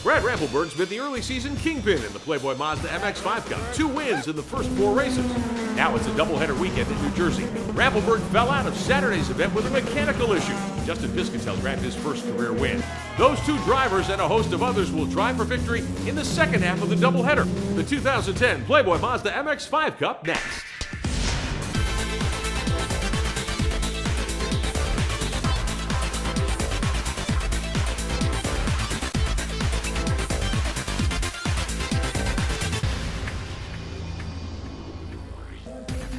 Brad Rampelberg's been the early season kingpin in the Playboy Mazda MX5 Cup. 2 wins in the first 4 races. Now it's a doubleheader weekend in New Jersey. Rampelberg fell out of Saturday's event with a mechanical issue. Justin Piscatell grabbed his first career win. Those 2 drivers and a host of others will try for victory in the second half of the doubleheader. The 2010 Playboy Mazda MX5 Cup next.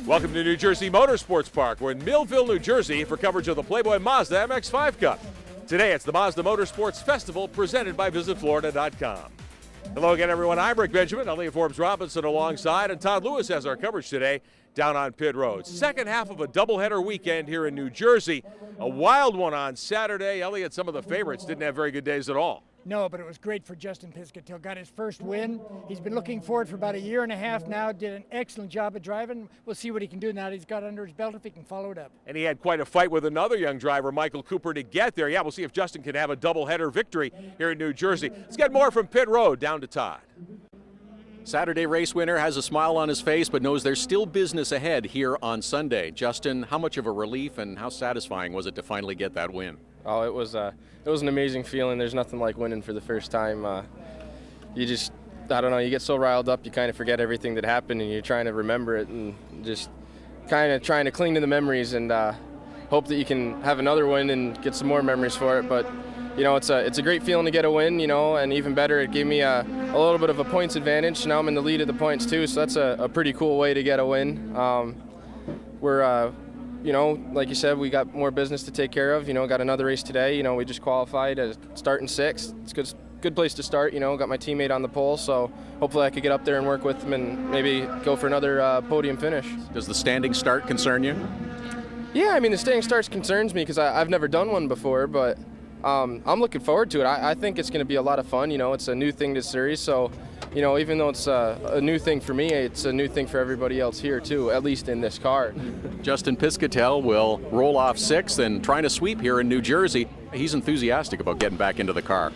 Welcome to New Jersey Motorsports Park. We're in Millville, New Jersey for coverage of the Playboy Mazda MX5 Cup. Today it's the Mazda Motorsports Festival presented by VisitFlorida.com. Hello again, everyone. I'm Rick Benjamin, Elliot Forbes-Robinson alongside, and Todd Lewis has our coverage today down on pit road. Second half of a doubleheader weekend here in New Jersey. A wild one on Saturday. Elliot, some of the favorites didn't have very good days at all. No, but it was great for Justin Piscatell. Got his first win. He's been looking forward for about a year and a half now. Did an excellent job of driving. We'll see what he can do now that he's got under his belt, if he can follow it up. And he had quite a fight with another young driver, Michael Cooper, to get there. Yeah, we'll see if Justin can have a doubleheader victory here in New Jersey. Let's get more from pit road down to Todd. Saturday race winner has a smile on his face, but knows there's still business ahead here on Sunday. Justin, how much of a relief and how satisfying was it to finally get that win? Oh, it was an amazing feeling. There's nothing like winning for the first time. You just, I don't know, you get so riled up, you kind of forget everything that happened, and you're trying to remember it and just kind of trying to cling to the memories and hope that you can have another win and get some more memories for it. But you know, it's a great feeling to get a win, you know, and even better, it gave me a little bit of a points advantage. Now I'm in the lead of the points too, so that's a pretty cool way to get a win. You know, like you said, we got more business to take care of. You know, got another race today. You know, we just qualified as starting 6th. It's a good place to start. You know, got my teammate on the pole, so hopefully I could get up there and work with him and maybe go for another podium finish. Does the standing start concern you? Yeah, I mean, the standing starts concerns me because I've never done one before, but I'm looking forward to it. I think it's going to be a lot of fun. You know, it's a new thing to the series, so you know, even though it's a new thing for me, it's a new thing for everybody else here too, at least in this car. Justin Piscatell will roll off 6th and trying to sweep here in New Jersey. He's enthusiastic about getting back into the car.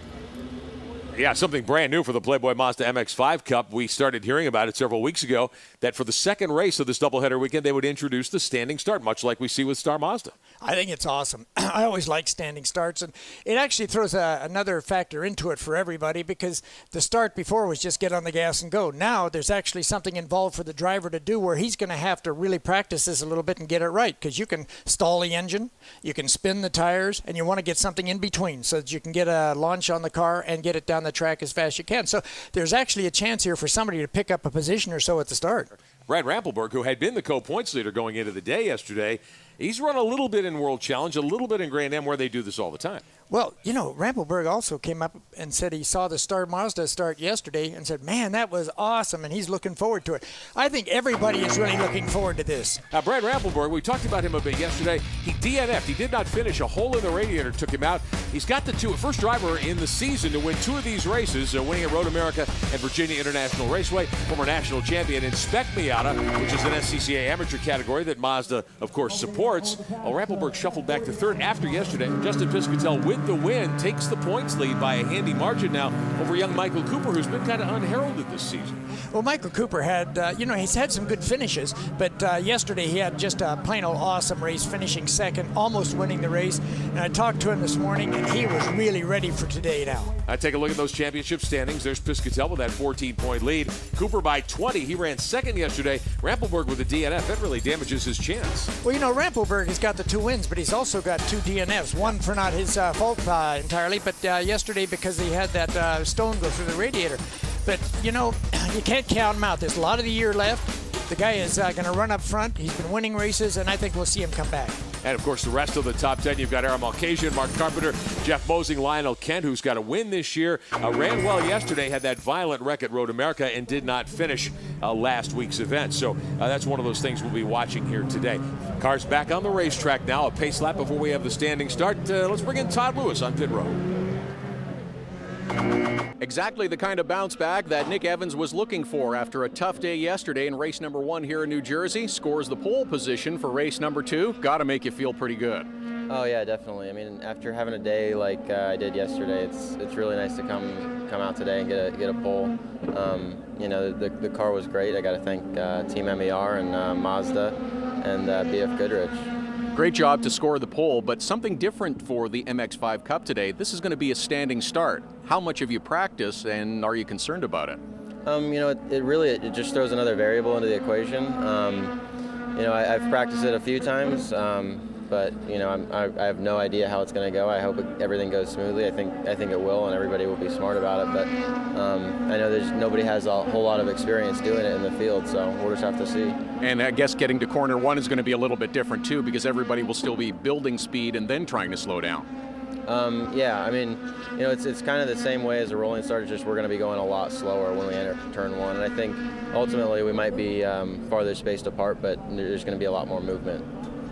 Yeah, something brand new for the Playboy Mazda MX5 Cup. We started hearing about it several weeks ago, that for the second race of this doubleheader weekend, they would introduce the standing start, much like we see with Star Mazda. I think it's awesome. I always like standing starts, and it actually throws another factor into it for everybody, because the start before was just get on the gas and go. Now there's actually something involved for the driver to do where he's going to have to really practice this a little bit and get it right, because you can stall the engine, you can spin the tires, and you want to get something in between so that you can get a launch on the car and get it down the track as fast as you can. So there's actually a chance here for somebody to pick up a position or so at the start. Brad Rampelberg, who had been the co-points leader going into the day yesterday, he's run a little bit in World Challenge, a little bit in Grand Am, where they do this all the time. Well, you know, Rampelberg also came up and said he saw the Star Mazda start yesterday and said, man, that was awesome, and he's looking forward to it. I think everybody is really looking forward to this. Brad Rampelberg, we talked about him a bit yesterday. He DNF'd. He did not finish. A hole in the radiator took him out. He's got the first driver in the season to win 2 of these races, winning at Road America and Virginia International Raceway. Former national champion Inspect Miata, which is an SCCA amateur category that Mazda, of course, supports. Well, Rampelberg shuffled back to 3rd after yesterday. Justin Piscatell, with the win, takes the points lead by a handy margin now over young Michael Cooper, who's been kind of unheralded this season. Well, Michael Cooper had, he's had some good finishes, but yesterday he had just a plain old awesome race, finishing 2nd, almost winning the race. And I talked to him this morning, and he was really ready for today now. I take a look at those championship standings. There's Piscatell with that 14-point lead. Cooper by 20. He ran 2nd yesterday. Rampelberg with a DNF. That really damages his chance. Well, you know, Rampelberg has got the 2 wins, but he's also got 2 DNFs. One for not his fault entirely, but yesterday because he had that stone go through the radiator. But, you know, you can't count him out. There's a lot of the year left. The guy is going to run up front. He's been winning races, and I think we'll see him come back. And, of course, the rest of the top 10, you've got Aaron Malkasian, Mark Carpenter, Jeff Mosing, Lionel Kent, who's got a win this year. Ran well yesterday, had that violent wreck at Road America, and did not finish last week's event. So that's one of those things we'll be watching here today. Cars back on the racetrack now. A pace lap before we have the standing start. Let's bring in Todd Lewis on pit road. Exactly the kind of bounce back that Nick Evans was looking for after a tough day yesterday in race number 1 here in New Jersey. Scores the pole position for race number 2. Got to make you feel pretty good. Oh yeah, definitely. I mean, after having a day like I did yesterday, it's really nice to come out today and get a pole. You know, the car was great. I got to thank Team MER and Mazda and BF Goodrich. Great job to score the pole, but something different for the MX5 Cup today. This is going to be a standing start. How much have you practiced, and are you concerned about it? You know, it just throws another variable into the equation. You know, I've practiced it a few times, but you know, I have no idea how it's going to go. I hope everything goes smoothly. I think it will, and everybody will be smart about it. But I know nobody has a whole lot of experience doing it in the field, so we'll just have to see. And I guess getting to corner one is going to be a little bit different too, because everybody will still be building speed and then trying to slow down. Yeah, I mean, you know, it's kind of the same way as a rolling start. It's just we're going to be going a lot slower when we enter turn one, and I think ultimately we might be farther spaced apart, but there's going to be a lot more movement.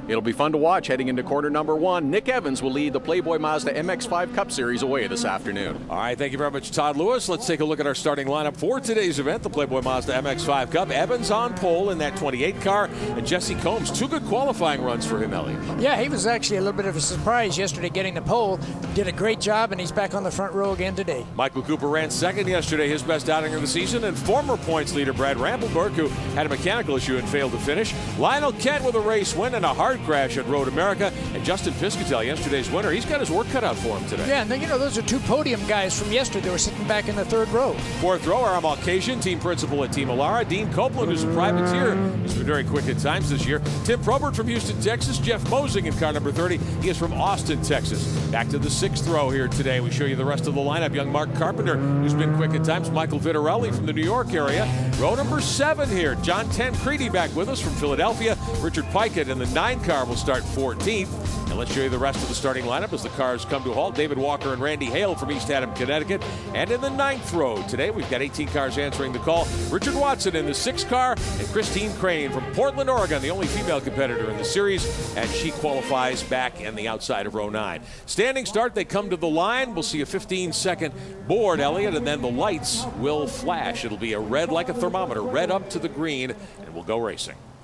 It'll be fun to watch heading into corner number one. Nick Evans will lead the Playboy Mazda MX5 Cup Series away this afternoon. All right, thank you very much, Todd Lewis. Let's take a look at our starting lineup for today's event, the Playboy Mazda MX5 Cup. Evans on pole in that 28 car, and Jesse Combs. Two good qualifying runs for him, Ellie. Yeah, he was actually a little bit of a surprise yesterday getting the pole. Did a great job, and he's back on the front row again today. Michael Cooper ran second yesterday, his best outing of the season, and former points leader Brad Rambleberg, who had a mechanical issue and failed to finish. Lionel Kent with a race win and a hard crash at Road America, and Justin Piscatell, yesterday's winner, he's got his work cut out for him today. Yeah, and then, you know, those are two podium guys from yesterday. They were sitting back in the third row. Fourth row, Aram Alkasian, team principal at Team Alara. Dean Copeland, who's a privateer. He's been very quick at times this year. Tim Probert from Houston, Texas. Jeff Mosing in car number 30. He is from Austin, Texas. Back to the sixth row here today. We show you the rest of the lineup. Young Mark Carpenter, who's been quick at times. Michael Vitarelli from the New York area. Row number 7 here. John Tancredi back with us from Philadelphia. Richard Pikett in the 9 car will start 14th. And let's show you the rest of the starting lineup as the cars come to a halt. David Walker and Randy Hale from East Haddam, Connecticut. And in the 9th row today, we've got 18 cars answering the call. Richard Watson in the 6th car, and Christine Crane from Portland, Oregon, the only female competitor in the series, and she qualifies back in the outside of row 9. Standing start, they come to the line. We'll see a 15-second board, Elliott, and then the lights will flash. It'll be a red like a thermometer, red up to the green, and we'll go racing.